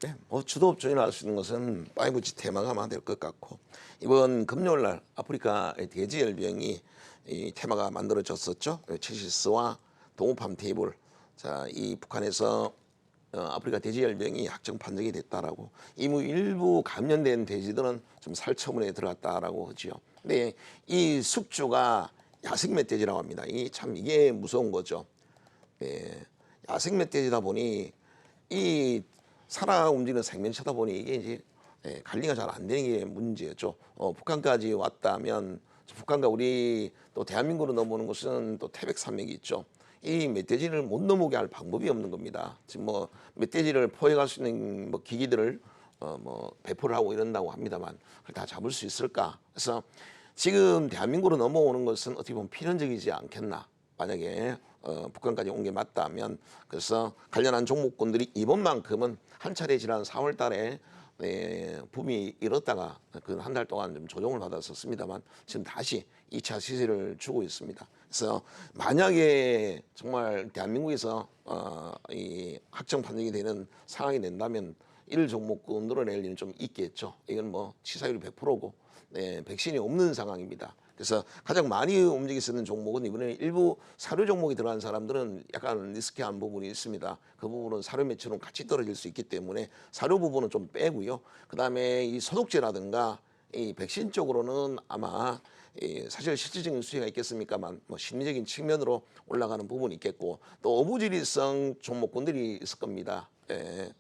네, 뭐 주도 업종이 나올 수 있는 것은 5G 테마가 아마 될 것 같고 이번 금요일 날 아프리카 돼지열병이 이 테마가 만들어졌었죠. 체시스와 동업함 테이블. 자, 이 북한에서 아프리카 돼지열병이 확정 판정이 됐다라고 이미 일부 감염된 돼지들은 좀 살처분에 들어갔다라고 하지요. 근데 이 숙주가 야생 멧돼지라고 합니다. 이게 무서운 거죠. 예, 야생 멧돼지다 보니 이 살아 움직이는 생명체다 보니 이게 이제 관리가 잘 안 되는 게 문제였죠. 북한까지 왔다면 북한과 우리 또 대한민국으로 넘어오는 곳은 또 태백산맥이 있죠. 이 멧돼지를 못 넘어오게 할 방법이 없는 겁니다. 지금 뭐 멧돼지를 포획할 수 있는 뭐 기기들을 뭐 배포를 하고 이런다고 합니다만 그걸 다 잡을 수 있을까? 그래서 지금 대한민국으로 넘어오는 것은 어떻게 보면 필연적이지 않겠나? 만약에 북한까지 온 게 맞다면 그래서 관련한 종목군들이 이번만큼은 한 차례 지난 4월 달에 붐이 일었다가 그 한 달 동안 좀 조정을 받았었습니다만 지금 다시 2차 시세를 주고 있습니다. 그래서 만약에 정말 대한민국에서 이 확정 판정이 되는 상황이 된다면 일 종목군 늘어낼 일은 좀 있겠죠. 이건 뭐 치사율이 100%고 백신이 없는 상황입니다. 그래서 가장 많이 움직일 수 있는 종목은 이번에 일부 사료 종목이 들어간 사람들은 약간 리스키한 부분이 있습니다. 그 부분은 사료 매출은 같이 떨어질 수 있기 때문에 사료 부분은 좀 빼고요. 그다음에 이 소독제라든가 이 백신 쪽으로는 아마 사실 실질적인 수혜가 있겠습니까만 뭐 심리적인 측면으로 올라가는 부분이 있겠고 또 어부지리성 종목군들이 있을 겁니다.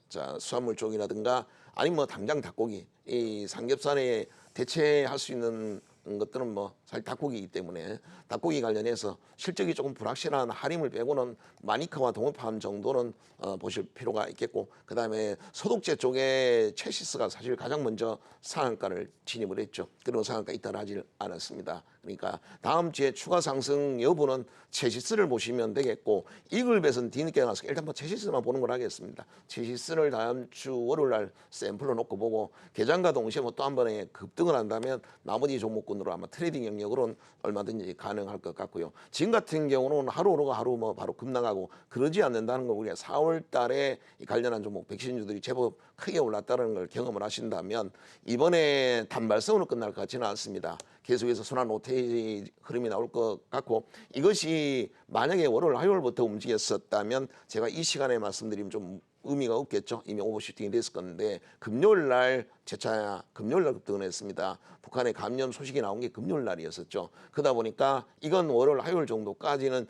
자, 수산물 쪽이라든가 아니면 뭐 당장 닭고기 이 삼겹살에 대체할 수 있는 것들은 뭐 사실 닭고기이기 때문에 닭고기 관련해서 실적이 조금 불확실한 할인을 빼고는 마니카와 동업함 정도는 보실 필요가 있겠고 그다음에 소독제 쪽에 체시스가 사실 가장 먼저 상한가를 진입을 했죠. 그리고 상한가 이탈하지 않았습니다. 그러니까 다음 주에 추가 상승 여부는 체시스를 보시면 되겠고 이글벳은 뒤늦게 가서 일단 뭐 체시스만 보는 걸 하겠습니다. 체시스를 다음 주 월요일 날 샘플로 놓고 보고 개장과 동시에 뭐 또 한 번에 급등을 한다면 나머지 종목군으로 아마 트레이딩 영역으로는 얼마든지 가능할 것 같고요. 지금 같은 경우는 하루 오르고 하루 뭐 바로 급락하고 그러지 않는다는 걸 우리가 4월 달에 관련한 종목 백신주들이 제법 크게 올랐다는 걸 경험을 하신다면 이번에 단발성으로 끝날 것 같지는 않습니다. 계속해서 순환 로테이지 흐름이 나올 것 같고 이것이 만약에 월요일 화요일부터 움직였었다면 제가 이 시간에 말씀드리면 좀 의미가 없겠죠. 이미 오버슈팅이 됐을 건데 금요일 날 재차 금요일 날 급등을 했습니다. 북한의 감염 소식이 나온 게 금요일 날이었었죠. 그러다 보니까 이건 월요일 화요일 정도까지는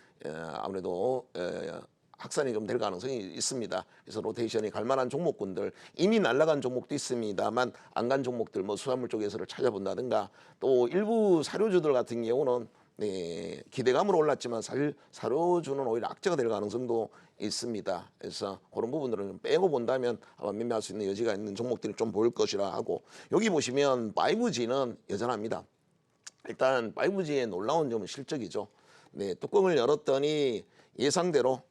아무래도 확산이 좀 될 가능성이 있습니다. 그래서 로테이션이 갈 만한 종목군들 이미 날아간 종목도 있습니다만 안 간 종목들 뭐 수산물 쪽에서를 찾아본다든가 또 일부 사료주들 같은 경우는 기대감으로 올랐지만 사실 사료주는 오히려 악재가 될 가능성도 있습니다. 그래서 그런 부분들은 좀 빼고 본다면 아마 매매할 수 있는 여지가 있는 종목들이 좀 보일 것이라 하고 여기 보시면 5G는 여전합니다. 일단 5G의 놀라운 점은 실적이죠. 뚜껑을 열었더니 예상대로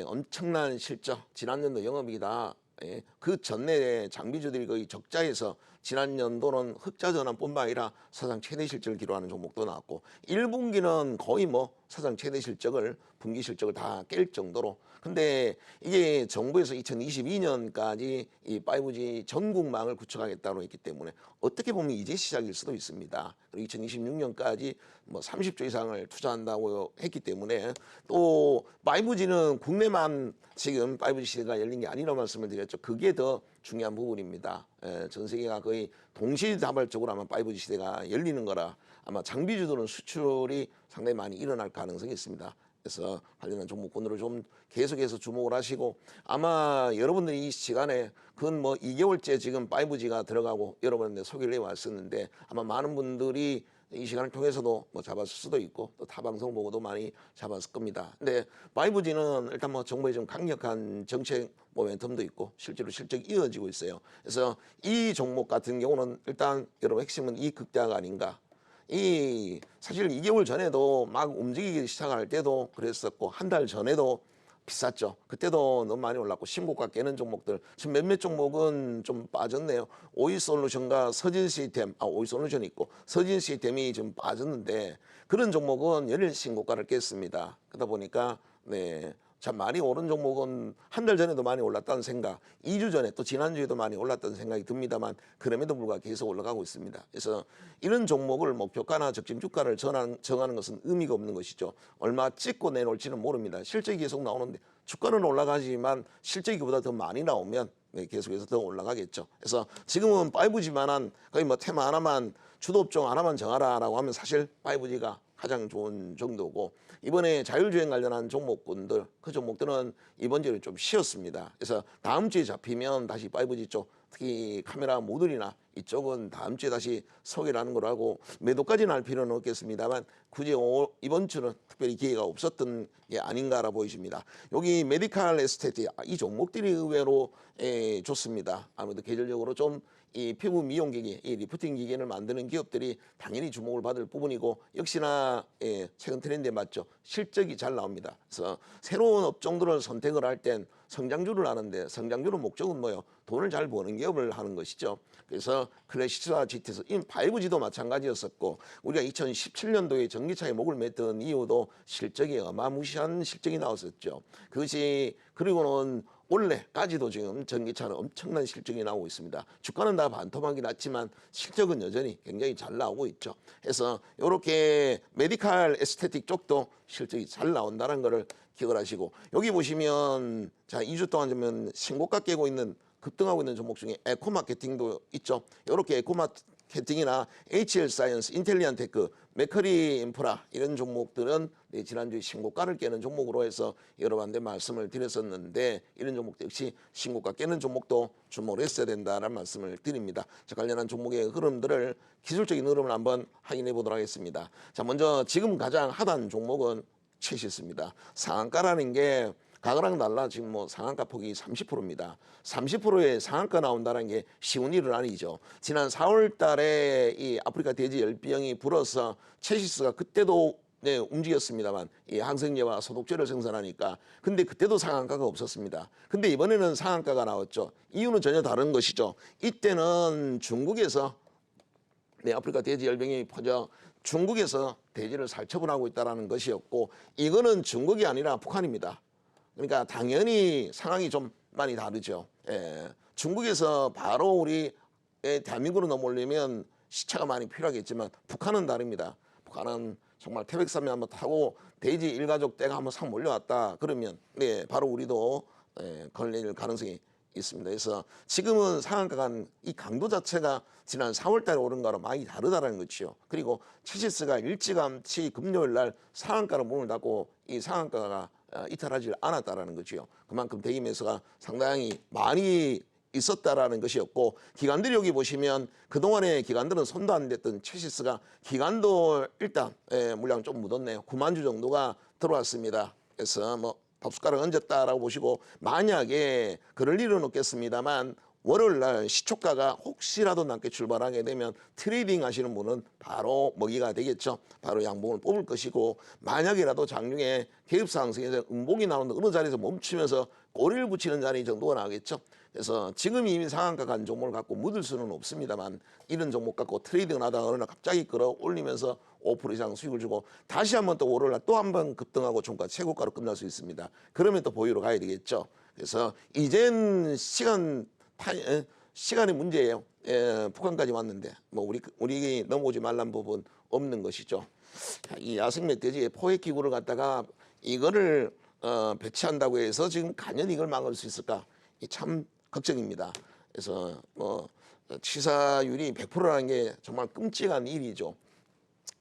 엄청난 실적, 지난 연도 영업이익이다. 그 전에 장비주들이 거의 적자에서 지난 연도는 흑자 전환뿐만 아니라 사상 최대 실적을 기록하는 종목도 나왔고 1분기는 거의 뭐 사상 최대 실적을 분기 실적을 다 깰 정도로 근데 이게 정부에서 2022년까지 이 5G 전국망을 구축하겠다고 했기 때문에 어떻게 보면 이제 시작일 수도 있습니다. 그리고 2026년까지 뭐 30조 이상을 투자한다고 했기 때문에 또 5G는 국내만 지금 5G 시대가 열린 게 아니라고 말씀을 드렸죠. 그게 더 중요한 부분입니다. 전 세계가 거의 동시다발적으로 아마 5G 시대가 열리는 거라 아마 장비주들은 수출이 상당히 많이 일어날 가능성이 있습니다. 그래서 관련한 종목군으로 좀 계속해서 주목을 하시고 아마 여러분들이 이 시간에 그건 뭐 2개월째 지금 5G가 들어가고 여러분한테 소개를 해왔었는데 아마 많은 분들이 이 시간을 통해서도 뭐 잡았을 수도 있고 또 타 방송 보고도 많이 잡았을 겁니다. 근데 5G는 일단 뭐 정부의 좀 강력한 정책 모멘텀도 있고 실제로 실적이 이어지고 있어요. 그래서 이 종목 같은 경우는 일단 여러분 핵심은 이 극대화가 아닌가. 이 사실 2개월 전에도 막 움직이기 시작할 때도 그랬었고 한 달 전에도 비쌌죠. 그때도 너무 많이 올랐고 신고가 깨는 종목들 지금 몇몇 종목은 좀 빠졌네요. 오이솔루션과 서진 시스템, 오이솔루션이 있고 서진 시스템이 좀 빠졌는데 그런 종목은 연일 신고가를 깼습니다. 그러다 보니까 참 많이 오른 종목은 한 달 전에도 많이 올랐다는 생각, 2주 전에 또 지난주에도 많이 올랐다는 생각이 듭니다만 그럼에도 불구하고 계속 올라가고 있습니다. 그래서 이런 종목을 목표가나 적정 주가를 정하는 것은 의미가 없는 것이죠. 얼마 찍고 내놓을지는 모릅니다. 실적이 계속 나오는데 주가는 올라가지만 실적이 그보다 더 많이 나오면 계속해서 더 올라가겠죠. 그래서 지금은 5G만한 거의 뭐 테마 하나만 주도업종 하나만 정하라라고 하면 사실 5G가 가장 좋은 정도고 이번에 자율주행 관련한 종목군들 그 종목들은 이번 주에 좀 쉬었습니다. 그래서 다음 주에 잡히면 다시 5G 쪽 특히 카메라 모듈이나 이쪽은 다음 주에 다시 소개를 하는 걸로 하고 매도까지는 할 필요는 없겠습니다만 굳이 이번 주는 특별히 기회가 없었던 게 아닌가라 보이십니다. 여기 메디칼 에스테틱 이 종목들이 의외로 좋습니다. 아무래도 계절적으로 좀 이 피부 미용 기기, 이 리프팅 기계를 만드는 기업들이 당연히 주목을 받을 부분이고 역시나 최근 트렌드에 맞죠. 실적이 잘 나옵니다. 그래서 새로운 업종들을 선택을 할 땐 성장주를 하는데 성장주의 목적은 뭐예요? 돈을 잘 버는 기업을 하는 것이죠. 그래서 클래시스와 GTS, 5G도 마찬가지였었고 우리가 2017년도에 전기차에 목을 맸던 이유도 실적이 어마무시한 실적이 나왔었죠. 그것이 그리고는 올해까지도 지금 전기차는 엄청난 실적이 나오고 있습니다. 주가는 다 반토막이 났지만 실적은 여전히 굉장히 잘 나오고 있죠. 그래서 이렇게 메디칼 에스테틱 쪽도 실적이 잘 나온다는 것을 기억을 하시고 여기 보시면 자 2주 동안 보면 신고가 깨고 있는 급등하고 있는 종목 중에 에코마케팅도 있죠. 이렇게 에코마케팅이나 HL사이언스, 인텔리안테크, 메커리 인프라 이런 종목들은 지난주에 신고가를 깨는 종목으로 해서 여러 번째 말씀을 드렸었는데 이런 종목도 역시 신고가 깨는 종목도 주목을 했어야 된다는 말씀을 드립니다. 자, 관련한 종목의 흐름들을 기술적인 흐름을 한번 확인해 보도록 하겠습니다. 자, 먼저 지금 가장 핫한 종목은 최시스입니다. 상한가라는 게 과거랑 달라 지금 뭐 상한가 폭이 30%입니다. 30%의 상한가 나온다는 게 쉬운 일은 아니죠. 지난 4월 달에 이 아프리카 돼지 열병이 불어서 체시스가 그때도 움직였습니다만 이 항생제와 소독제를 생산하니까 근데 그때도 상한가가 없었습니다. 근데 이번에는 상한가가 나왔죠. 이유는 전혀 다른 것이죠. 이때는 중국에서 아프리카 돼지 열병이 퍼져 중국에서 돼지를 살처분하고 있다는 것이었고 이거는 중국이 아니라 북한입니다. 그러니까 당연히 상황이 좀 많이 다르죠. 중국에서 바로 우리 대한민국으로 넘어오려면 시차가 많이 필요하겠지만 북한은 다릅니다. 북한은 정말 태백산맥 한번 타고 돼지 일가족 떼가 한번 싹 몰려왔다 그러면 바로 우리도 걸릴 가능성이 있습니다. 그래서 지금은 상한가가 이 강도 자체가 지난 4월 달에 오른 거랑 많이 다르다는 거죠. 그리고 체시스가 일찌감치 금요일 날 상한가로 문을 닫고 이 상한가가 이탈하지 않았다라는 거죠. 그만큼 대기 매수가 상당히 많이 있었다라는 것이었고 기관들이 여기 보시면 그동안에 기관들은 손도 안 댔던 체시스가 기관도 일단 물량 좀 묻었네요. 9만 주 정도가 들어왔습니다. 그래서 뭐 밥숟가락 얹었다라고 보시고 만약에 그럴 일은 없겠습니다만 월요일날 시초가가 혹시라도 낮게 출발하게 되면 트레이딩 하시는 분은 바로 먹이가 되겠죠. 바로 양봉을 뽑을 것이고 만약이라도 장중에 개입상승에서 음봉이 나오는 어느 자리에서 멈추면서 꼬리를 붙이는 자리 정도가 나겠죠. 그래서 지금 이미 상한가 간 종목을 갖고 묻을 수는 없습니다만 이런 종목 갖고 트레이딩을 하다가 어느 날 갑자기 끌어올리면서 5% 이상 수익을 주고 다시 한번 또 월요일날 또 한 번 급등하고 종가 최고가로 끝날 수 있습니다. 그러면 또 보유로 가야 되겠죠. 그래서 이젠 시간의 문제예요. 북한까지 왔는데 뭐 우리 넘어오지 말란 부분 없는 것이죠. 이 야생 멧돼지의 포획 기구를 갖다가 이거를 배치한다고 해서 지금 간연 이걸 막을 수 있을까? 참 걱정입니다. 그래서 뭐 치사율이 100%라는 게 정말 끔찍한 일이죠.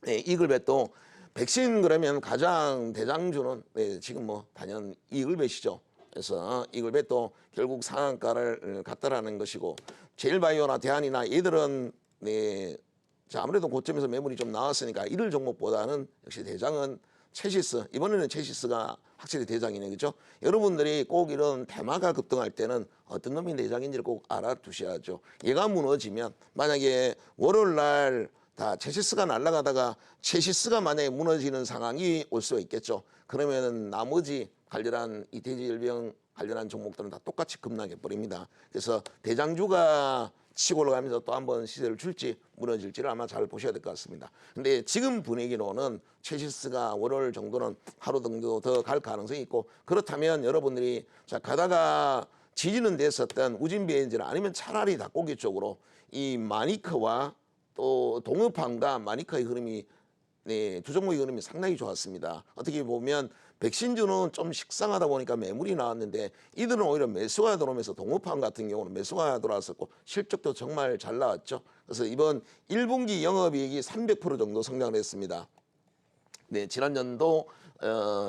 이글벳도 백신 그러면 가장 대장주는 지금 뭐 단연 이글벳이죠. 그래서 이글벳도 결국 상한가를 갔다라는 것이고 제일바이오나 대한이나 얘들은 자, 아무래도 고점에서 매물이 좀 나왔으니까 이들 종목보다는 역시 대장은 체시스. 이번에는 체시스가 확실히 대장이네, 그죠? 여러분들이 꼭 이런 테마가 급등할 때는 어떤 놈이 대장인지를 꼭 알아두셔야죠. 얘가 무너지면 만약에 월요일 날 다 체시스가 날아가다가 체시스가 만약에 무너지는 상황이 올 수 있겠죠. 그러면은 나머지 관련한 이 돼지열병 관련한 종목들은 다 똑같이 급락해 버립니다. 그래서 대장주가 치고 올라가면서 또 한번 시세를 줄지 무너질지를 아마 잘 보셔야 될 것 같습니다. 근데 지금 분위기로는 체시스가 월요일 정도는 하루 정도 더 갈 가능성이 있고, 그렇다면 여러분들이 자 가다가 지지는 됐었던 우진비엔즈나 아니면 차라리 닭고기 쪽으로 이 마니커와 또 동업함과 마니커의 흐름이 네, 두 종목의 흐름이 상당히 좋았습니다. 어떻게 보면 백신주는 좀 식상하다 보니까 매물이 나왔는데 이들은 오히려 매수가 들어오면서 동업함 같은 경우는 매수가 들어왔었고 실적도 정말 잘 나왔죠. 그래서 이번 1분기 영업이익이 300% 정도 성장을 했습니다. 네, 지난 연도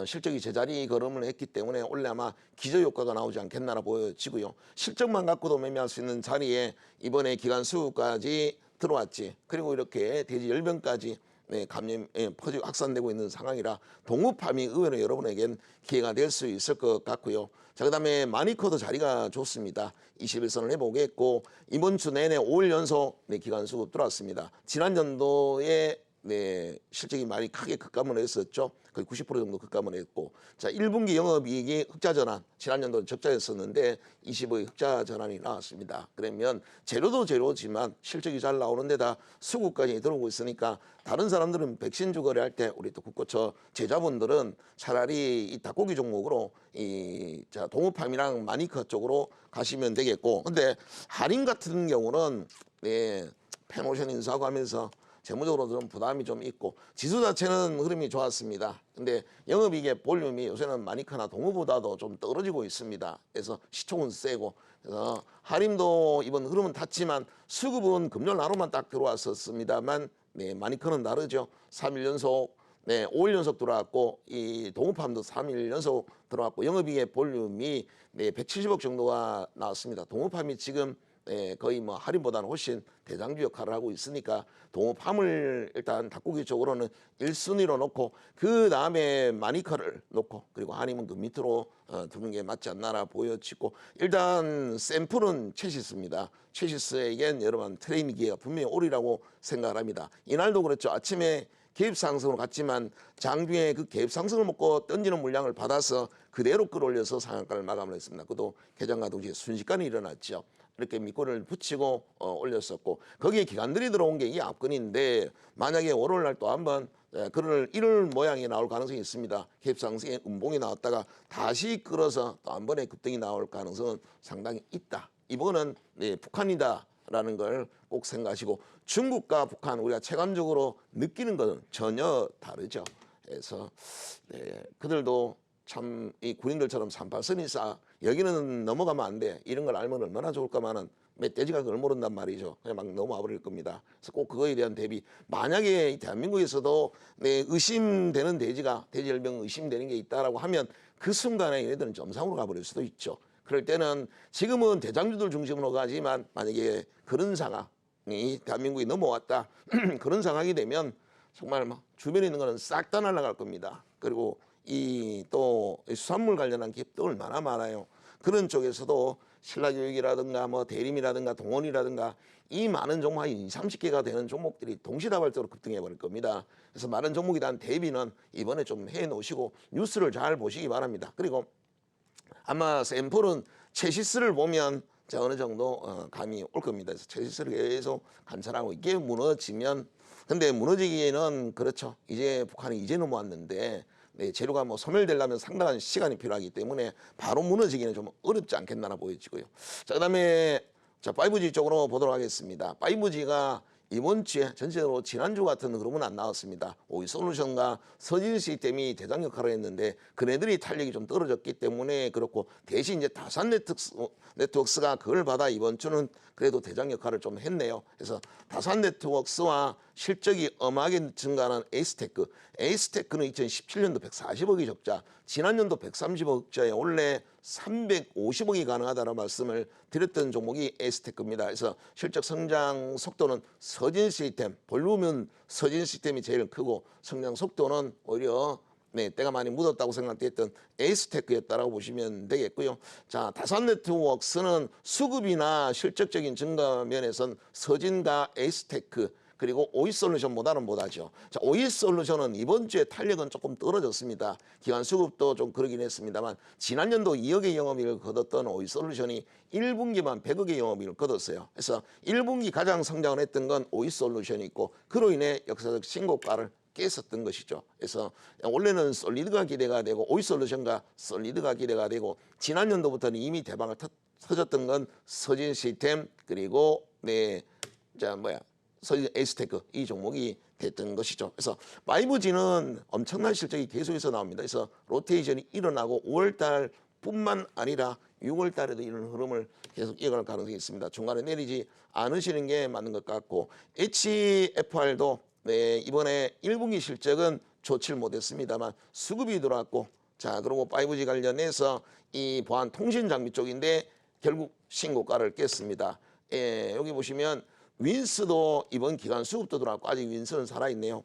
실적이 제자리 걸음을 했기 때문에 올해 아마 기저효과가 나오지 않겠나 보여지고요. 실적만 갖고도 매매할 수 있는 자리에 이번에 기간 수급까지 들어왔지. 그리고 이렇게 돼지 열병까지 네, 감염 퍼지고 확산되고 있는 상황이라 동업함이 의외로 여러분에겐 기회가 될 수 있을 것 같고요. 자, 그다음에 마니커도 자리가 좋습니다. 21선을 해보겠고 이번 주 내내 5일 연속 네, 기간 수급 들어왔습니다. 지난 연도에 네, 실적이 많이 크게 급감을 했었죠. 거의 90% 정도 급감을 했고, 자 1분기 영업이익이 흑자 전환, 지난 연도 적자였었는데 25의 흑자 전환이 나왔습니다. 그러면 재료도 재료지만 실적이 잘 나오는 데다 수급까지 들어오고 있으니까 다른 사람들은 백신주 거래할 때 우리 또 국고처 제자분들은 차라리 이 닭고기 종목으로 이 자 동업함이랑 마니커 쪽으로 가시면 되겠고, 근데 할인 같은 경우는 네, 펜오션 인수하고 하면서 재무적으로 좀 부담이 좀 있고 지수 자체는 흐름이 좋았습니다. 근데 영업이익의 볼륨이 요새는 마니커나 동호보다도 좀 떨어지고 있습니다. 그래서 시총은 세고, 그래서 할인도 이번 흐름은 탔지만 수급은 금요일 하루만 딱 들어왔었습니다만 네, 마니커는 다르죠. 3일 연속 네, 5일 연속 들어왔고 이 동업함도 3일 연속 들어왔고 영업이익의 볼륨이 네, 170억 정도가 나왔습니다. 동업함이 지금 네, 거의 뭐 할인보다는 훨씬 대장주 역할을 하고 있으니까 동업함을 일단 닭고기 쪽으로는 1순위로 놓고 그 다음에 마니커를 놓고 그리고 한임은 그 밑으로 두는 게 맞지 않나 보여지고, 일단 샘플은 체시스입니다. 체시스에겐 여러분 트레이닝 기회가 분명히 오리라고 생각을 합니다. 이날도 그렇죠. 아침에 개입 상승으로 갔지만 장중에 그 개입 상승을 먹고 던지는 물량을 받아서 그대로 끌어올려서 상한가를 마감을 했습니다. 그것도 개장과 동시에 순식간에 일어났죠. 이렇게 밑꼬리를 붙이고 올렸었고, 거기에 기관들이 들어온 게 이 앞근인데 만약에 월요일 날 또 한번 그럴 이럴 모양이 나올 가능성이 있습니다. 개입상승의 음봉이 나왔다가 다시 끌어서 또 한 번에 급등이 나올 가능성은 상당히 있다. 이번은 네, 북한이다 라는 걸 꼭 생각하시고, 중국과 북한 우리가 체감적으로 느끼는 것은 전혀 다르죠. 그래서 네, 그들도 참 이 군인들처럼 38선이사 여기는 넘어가면 안 돼 이런 걸 알면 얼마나 좋을까마는 멧돼지가 그걸 모른단 말이죠. 그냥 막 넘어와 버릴 겁니다. 그래서 꼭 그거에 대한 대비, 만약에 대한민국에서도 네, 의심되는 돼지가 돼지열병 의심되는 게 있다라고 하면 그 순간에 얘네들은 정상으로 가버릴 수도 있죠. 그럴 때는 지금은 대장주들 중심으로 가지만 만약에 그런 상황이 대한민국이 넘어왔다 그런 상황이 되면 정말 막 주변에 있는 거는 싹 다 날아갈 겁니다. 그리고 이 또 수산물 관련한 기업도 얼마나 많아요. 그런 쪽에서도 신라교육이라든가 뭐 대림이라든가 동원이라든가 이 많은 종목 한 20, 30개가 되는 종목들이 동시다발적으로 급등해 버릴 겁니다. 그래서 많은 종목에 대한 대비는 이번에 좀 해 놓으시고 뉴스를 잘 보시기 바랍니다. 그리고 아마 샘플은 체시스를 보면 자 어느 정도 감이 올 겁니다. 그래서 체시스를 계속 관찰하고 이게 무너지면, 근데 무너지기에는 그렇죠. 이제 북한이 이제 넘어왔는데 네, 재료가 뭐 소멸되려면 상당한 시간이 필요하기 때문에 바로 무너지기는 좀 어렵지 않겠나 보여지고요. 자, 그다음에 자 5G 쪽으로 보도록 하겠습니다. 5G가 이번 주에 전체적으로 지난주 같은 흐름은 안 나왔습니다. 오이솔루션과 서진 시스템이 대장 역할을 했는데 그네들이 탄력이 좀 떨어졌기 때문에 그렇고, 대신 이제 다산 네트워크스가 그걸 받아 이번 주는 그래도 대장 역할을 좀 했네요. 그래서 다산 네트워크스와 실적이 엄하게 증가하는 에이스테크는 2017년도 140억이 적자, 지난년도 130억 적자에 원래 350억이 가능하다는 말씀을 드렸던 종목이 에이스테크입니다. 그래서 실적 성장 속도는 서진 시스템, 볼륨은 서진 시스템이 제일 크고 성장 속도는 오히려 네, 때가 많이 묻었다고 생각됐던 에이스테크였다라고 보시면 되겠고요. 자, 다산 네트워크스는 수급이나 실적적인 증가 면에선 서진과 에이스테크 그리고 오이솔루션보다는 못하죠. 자, 오이솔루션은 이번 주에 탄력은 조금 떨어졌습니다. 기관 수급도 좀 그러긴 했습니다만 지난 연도 2억의 영업이익을 거뒀던 오이솔루션이 1분기만 100억의 영업이익을 거뒀어요. 그래서 1분기 가장 성장을 했던 건 오이솔루션이 있고 그로 인해 역사적 신고가를 깼었던 것이죠. 그래서 원래는 솔리드가 기대가 되고 오이솔루션과 솔리드가 기대가 되고 지난 연도부터는 이미 대박을 터졌던 건 서진 시스템 그리고 서진 에이스테크 이 종목이 됐던 것이죠. 그래서 5G는 엄청난 실적이 계속해서 나옵니다. 그래서 로테이션이 일어나고 5월달 뿐만 아니라 6월 달에도 이런 흐름을 계속 이어갈 가능성이 있습니다. 중간에 내리지 않으시는 게 맞는 것 같고 HFR도 이번에 1분기 실적은 좋지 못했습니다만 수급이 들어왔고 자 그리고 5G 관련해서 이 보안 통신 장비 쪽인데 결국 신고가를 깼습니다. 여기 보시면 윈스도 이번 기간 수급도 들어왔고 아직 윈스는 살아있네요.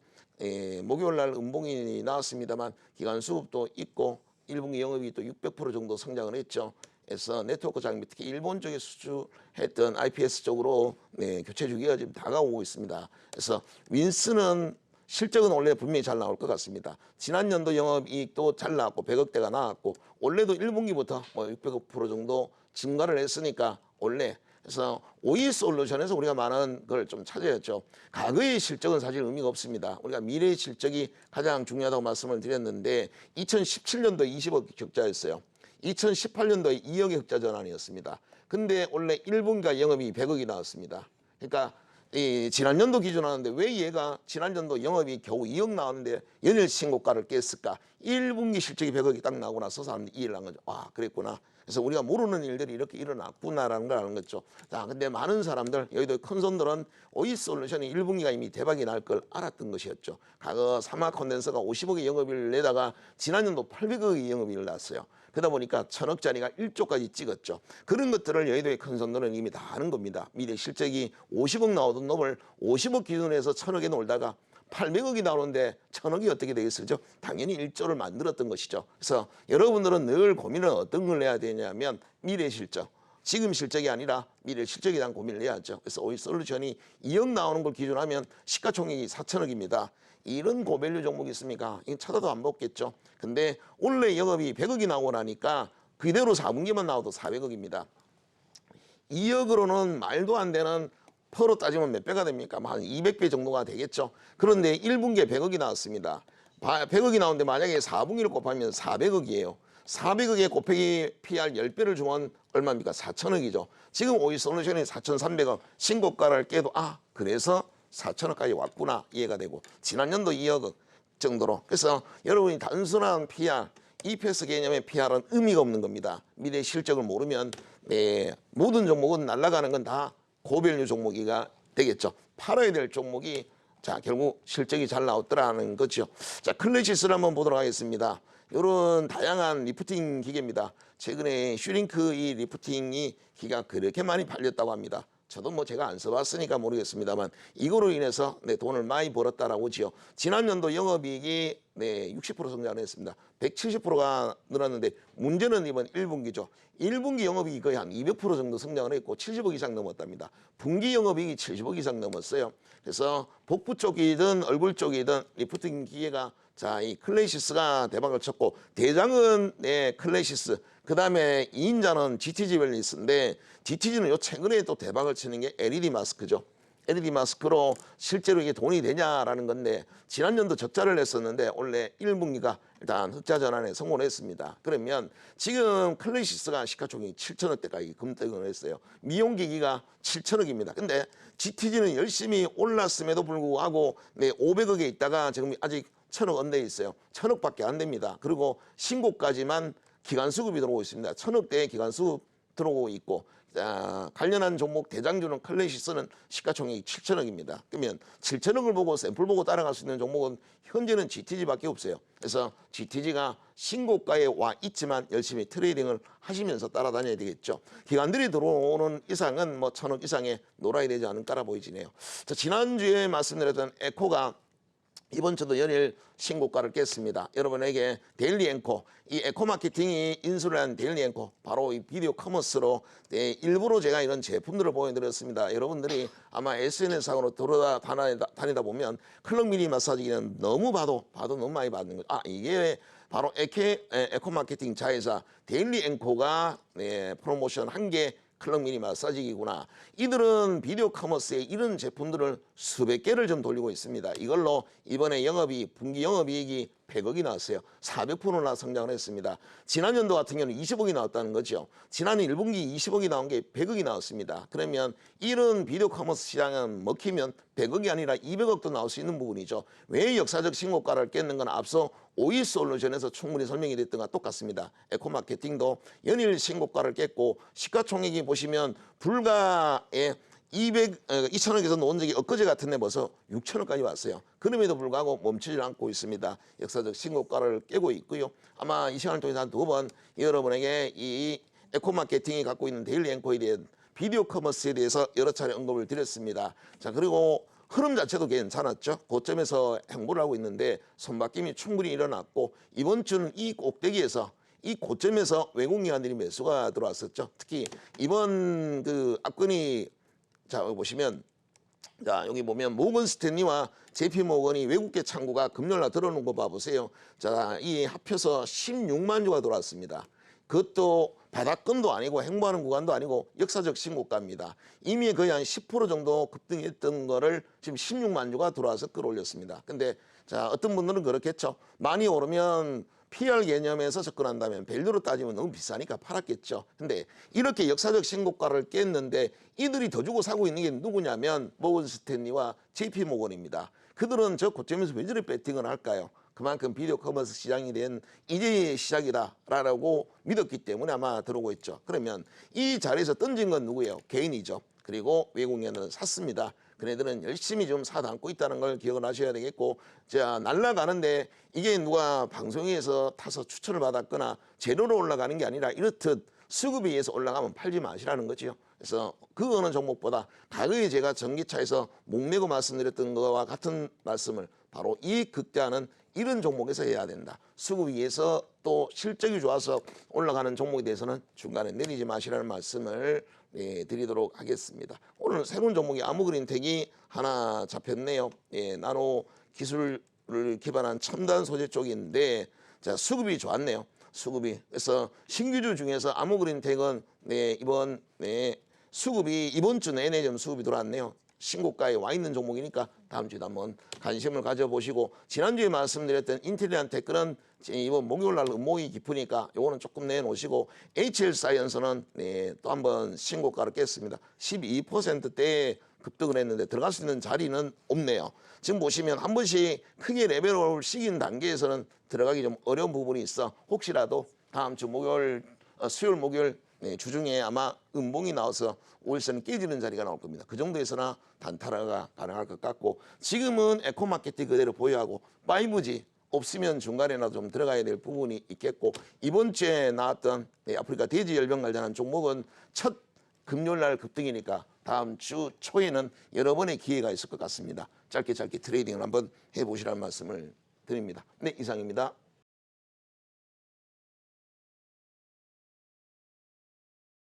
목요일 날 음봉이 나왔습니다만 기간 수급도 있고 1분기 영업이 또 600% 정도 성장을 했죠. 그래서 네트워크 장비 특히 일본 쪽에 수주했던 IPS 쪽으로 교체 주기가 지금 다가오고 있습니다. 그래서 윈스는 실적은 원래 분명히 잘 나올 것 같습니다. 지난 연도 영업이익도 잘 나왔고 100억대가 나왔고 올해도 1분기부터 뭐 600% 정도 증가를 했으니까 원래 그래서 오이솔루션에서 우리가 많은 걸 좀 찾아야죠. 과거의 실적은 사실 의미가 없습니다. 우리가 미래의 실적이 가장 중요하다고 말씀을 드렸는데 2017년도에 20억 적자였어요. 2018년도에 2억의 흑자 전환이었습니다. 근데 원래 1분기가 영업이 100억이 나왔습니다. 그러니까 이 지난 연도 기준 하는데 왜 얘가 지난 연도 영업이 겨우 2억 나왔는데 연일 신고가를 깼을까? 1분기 실적이 100억이 딱 나오고 나서 사람들이 이해를 한 거죠. 와, 그랬구나. 그래서 우리가 모르는 일들이 이렇게 일어났구나라는 걸 아는 거죠. 자, 근데 많은 사람들, 여의도 큰 손들은 오이솔루션이 1분기가 이미 대박이 날 걸 알았던 것이었죠. 과거 사마 콘덴서가 50억의 영업이익을 내다가 지난 연도 800억의 영업이익을 났어요. 그러다 보니까 1000억짜리가 1조까지 찍었죠. 그런 것들을 여의도의 큰 손들은 이미 다 아는 겁니다. 미래 실적이 50억 나오던 놈을 50억 기준에서 1000억에 놀다가 800억이 나오는데 1000억이 어떻게 되겠어요? 당연히 1조를 만들었던 것이죠. 그래서 여러분들은 늘 고민을 어떤 걸 해야 되냐면 미래 실적. 지금 실적이 아니라 미래 실적에 대한 고민을 해야죠. 그래서 오이솔루션이 2억 나오는 걸 기준하면 시가총액이 4천억입니다. 이런 고밸류 종목이 있습니까? 이건 찾아도 안 먹겠죠. 근데 원래 영업이 100억이 나오고 나니까 그대로 4분기만 나와도 400억입니다. 2억으로는 말도 안 되는 퍼로 따지면 몇 배가 됩니까? 한 200배 정도가 되겠죠. 그런데 1분기에 100억이 나왔습니다. 100억이 나오는데 만약에 4분기를 곱하면 400억이에요. 400억에 곱하기 PR 10배를 주면 얼마입니까? 4천억이죠. 지금 오이솔루션이 4,300억 신고가를 깨도 그래서 4천억까지 왔구나 이해가 되고 지난 연도 2억 정도로 그래서 여러분이 단순한 PR EPS 개념의 PR은 의미가 없는 겁니다. 미래 실적을 모르면 모든 종목은 날아가는 건 다 고밸류 종목이가 되겠죠. 팔아야 될 종목이 자 결국 실적이 잘 나왔더라는 거죠. 자 클래시스를 한번 보도록 하겠습니다. 이런 다양한 리프팅 기계입니다. 최근에 슈링크 이 리프팅이 기가 그렇게 많이 팔렸다고 합니다. 저도 뭐 제가 안 써봤으니까 모르겠습니다만 이거로 인해서 돈을 많이 벌었다라고 지요. 지난 연도 영업이익이 60% 성장을 했습니다. 170%가 늘었는데 문제는 이번 1분기죠. 1분기 영업이익이 거의 한 200% 정도 성장을 했고 70억 이상 넘었답니다. 분기 영업이익이 70억 이상 넘었어요. 그래서 복부 쪽이든 얼굴 쪽이든 리프팅 기계가 자, 이 클래시스가 대박을 쳤고 대장은 클래시스 그 다음에 2인자는 GTG 웰니스인데 GTG는 요 최근에 또 대박을 치는 게 LED 마스크죠. LED 마스크로 실제로 이게 돈이 되냐라는 건데 지난 연도 적자를 냈었는데 원래 1분기가 일단 흑자 전환에 성공을 했습니다. 그러면 지금 클래시스가 시가총액이 7천억대까지 급등을 했어요. 미용기기가 7천억입니다. 근데 GTG는 열심히 올랐음에도 불구하고 500억에 있다가 지금 아직 1000억 언더에 있어요. 1000억밖에 안 됩니다. 그리고 신고까지만 기간 수급이 들어오고 있습니다. 1000억대의 기간 수급 들어오고 있고 관련한 종목 대장주는 클래시스는 시가총액이 7천억입니다. 그러면 7천억을 보고 샘플 보고 따라갈 수 있는 종목은 현재는 GTG밖에 없어요. 그래서 GTG가 신고가에 와 있지만 열심히 트레이딩을 하시면서 따라다녀야 되겠죠. 기관들이 들어오는 이상은 뭐 1000억 이상의 놀아야 되지 않을까라 보이지네요. 자, 지난주에 말씀드렸던 에코가 이번 주도 연일 신고가를 깼습니다. 여러분에게 데일리 앵커, 이 에코마케팅이 인수를 한 데일리 앵커, 바로 이 비디오 커머스로 일부러 제가 이런 제품들을 보여드렸습니다. 여러분들이 아마 SNS상으로 돌아다니다 보면 클럽 미니 마사지기는 너무 봐도 너무 많이 받는 거죠. 이게 바로 에코마케팅 자회사 데일리 앵커가 프로모션 한 게 클럽 미니 마사지기구나. 이들은 비디오 커머스에 이런 제품들을 수백 개를 좀 돌리고 있습니다. 이걸로 이번에 분기 영업이익이 100억이 나왔어요. 400%나 성장을 했습니다. 지난 연도 같은 경우는 20억이 나왔다는 거죠. 지난 1분기 20억이 나온 게 100억이 나왔습니다. 그러면 이런 비디오 커머스 시장은 먹히면 100억이 아니라 200억도 나올 수 있는 부분이죠. 왜 역사적 신고가를 깼는 건 앞서 오이솔루션에서 충분히 설명이 됐던 것과 똑같습니다. 에코마케팅도 연일 신고가를 깼고 시가총액이 보시면 불과에 2,000억에서 놓은 적이 엊그제 같은데 벌써 6,000억까지 왔어요. 그럼에도 불구하고 멈추지 않고 있습니다. 역사적 신고가를 깨고 있고요. 아마 이 시간을 통해서 한 2번 여러분에게 이 에코마케팅이 갖고 있는 데일리 앵커에 대한 비디오 커머스에 대해서 여러 차례 언급을 드렸습니다. 자, 그리고 흐름 자체도 괜찮았죠. 고점에서 행보를 하고 있는데 손바뀜이 충분히 일어났고 이번 주는 이 꼭대기에서 이 고점에서 외국인들이 매수가 들어왔었죠. 특히 이번 앞건이 자 보시면 자 여기 보면 모건 스탠리와 JP 모건이 외국계 창구가 금요일날 들어오는 거 봐보세요. 자 이 합쳐서 16만 주가 들어왔습니다. 그것도 바닥권도 아니고 행보하는 구간도 아니고 역사적 신고가입니다. 이미 거의 한 10% 정도 급등했던 거를 지금 16만 주가 들어와서 끌어올렸습니다. 근데 자 어떤 분들은 그렇겠죠. 많이 오르면 PR 개념에서 접근한다면 밸류로 따지면 너무 비싸니까 팔았겠죠. 근데 이렇게 역사적 신고가를 깼는데 이들이 더 주고 사고 있는 게 누구냐면 모건 스탠리와 JP 모건입니다. 그들은 저 고점에서 왜 저리 배팅을 할까요? 그만큼 비디오 커머스 시장이 된 이제 시작이다라고 믿었기 때문에 아마 들어오고 있죠. 그러면 이 자리에서 던진 건 누구예요? 개인이죠. 그리고 외국인들은 샀습니다. 그네들은 열심히 좀 사담고 있다는 걸 기억을 하셔야 되겠고, 자 날아가는데 이게 누가 방송에서 타서 추천을 받았거나 재료로 올라가는 게 아니라 이렇듯 수급에 의해서 올라가면 팔지 마시라는 거죠. 그래서 그 어느 종목보다 가격에 제가 전기차에서 목매고 말씀드렸던 것과 같은 말씀을 바로 이 극대화는 이런 종목에서 해야 된다. 수급 위에서 또 실적이 좋아서 올라가는 종목에 대해서는 중간에 내리지 마시라는 말씀을 드리도록 하겠습니다. 오늘 새로운 종목이 아무그린텍이 하나 잡혔네요. 나노 기술을 기반한 첨단 소재 쪽인데 자 수급이 좋았네요. 수급이 그래서 신규주 중에서 아무그린텍은 이번 수급이 이번 주 내내 좀 수급이 들어왔네요. 신고가에 와 있는 종목이니까 다음 주에도 한번 관심을 가져보시고 지난주에 말씀드렸던 인텔리안 테크는 이번 목요일날 음목이 깊으니까 요거는 조금 내놓으시고 HL사이언스는 또 한번 신고가를 깼습니다. 12%대에 급등을 했는데 들어갈 수 있는 자리는 없네요. 지금 보시면 한 번씩 크게 레벨업을 시킨 단계에서는 들어가기 좀 어려운 부분이 있어 혹시라도 다음 주 수요일 목요일 주중에 아마 음봉이 나와서 5일선이 깨지는 자리가 나올 겁니다. 그 정도에서나 단타가 가능할 것 같고 지금은 에코마케팅 그대로 보유하고 5G 없으면 중간에나 좀 들어가야 될 부분이 있겠고 이번 주에 나왔던 아프리카 돼지열병 관련한 종목은 첫 금요일날 급등이니까 다음 주 초에는 여러 번의 기회가 있을 것 같습니다. 짧게 트레이딩을 한번 해보시라는 말씀을 드립니다. 네, 이상입니다.